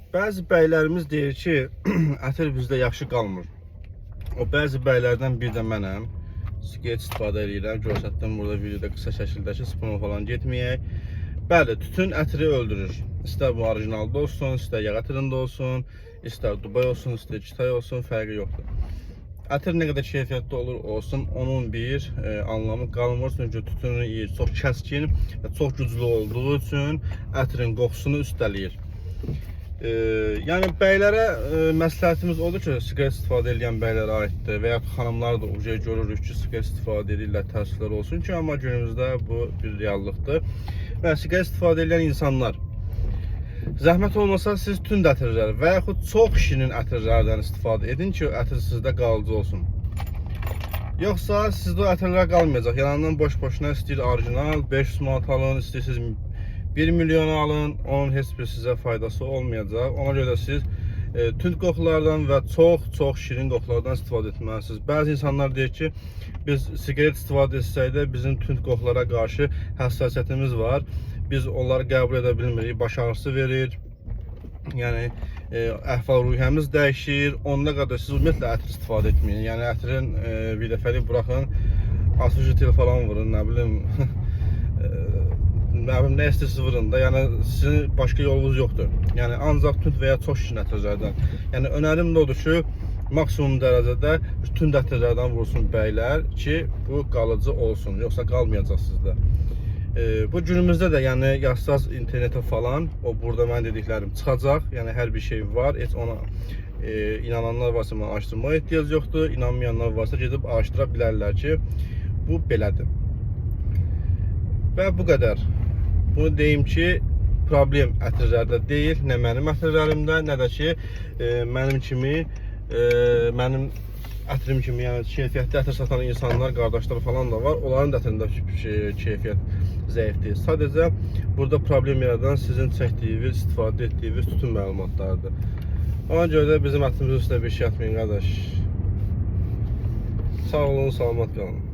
Bəzi bəylərimiz deyir ki, ətir bizdə yaxşı qalmır. O bəzi bəylərdən bir də mənəm. Siqaret istifadə edirəm. Göstərdim burada videoda qısa şəkildə ki, spon falan getməyək. Bəli, tütün ətiri öldürür. İstər bu orijinalda olsun, istər yağ ətirində olsun, istər Dubai olsun, istər Kitay olsun, fərqi yoxdur. Ətir nə qədər keyfiyyətli olur olsun, onun bir anlamı qalmır. Çünki tütünün iyi, çox kəskin və çox güclü olduğu üçün ətirin qoxusunu üstələyir. Yəni bəylərə məsləhətimiz odur ki, siqaret istifadə edən bəylərə aiddir və ya xanımlar da uca görürük ki, siqaret istifadə edirlər, təəssüflər olsun ki, amma günümüzdə bu bir reallıqdır. Və siqaret istifadə edən insanlar, zəhmət olmasa siz tünd ətirlər və yaxud çox şirin ətirlərdən istifadə edin ki, ətir sizdə qalıcı olsun. Yoxsa sizdə o ətirlər qalmayacaq. Yanından boş-boşuna istəyir orijinal 500 manat alın, istəyirsiniz 1 milyon alın, onun heç bir sizə faydası olmayacaq. Ona görə siz tünd qoxulardan və çox şirin qoxulardan istifadə etməlisiniz. Bəzi insanlar deyir ki, biz siqaret istifadə etsək də bizim tünd qoxulara qarşı həssasiyyətimiz var. Biz onları qəbul edə bilmirik, baş ağrısı verir. Yəni əhval-ruhiyyəmiz dəyişir. Onda qədər siz ümumiyyətlə ətir istifadə etməyin. Yəni ətirin bir dəfəlik buraxın, asfaltı falan vurun, nə bilim nə istəyirsiniz vurun da, yəni sizin başqa yolunuz yoxdur. Yəni ancaq tünd və ya çox şirin ətirlərdən. Yəni önərim də odur ki, maksimum dərəcədə tünd ətirlərdən vursun bəylər ki, bu qalıcı olsun, yoxsa qalmayacaq sizdə. Bu günümüzdə də yəni yazsaz internetə falan, o burada mən dediklərim çıxacaq. Yəni hər bir şey var. Heç ona inananlar varsa mənə araşdırmaya ehtiyac yoxdur. İnanmayanlar varsa gedib araşdıra bilərlər ki, bu belədir. Və bu qədər. Bunu deyim ki, problem ətirlərdə deyil, nə mənim ətirlərimdə, nə də ki, mənim ətirim kimi, yəni keyfiyyətli ətir satan insanlar, qardaşlar falan da var. Onların da ətirində keyfiyyət zəifdir. Sadəcə, burada problem yaradan sizin çəkdiyiniz, istifadə etdiyiniz tütün məlumatlarıdır. Ona görə də bizim ətimizin üstünə bir şey atmayın, qardaş. Sağ olun, salamat qalın.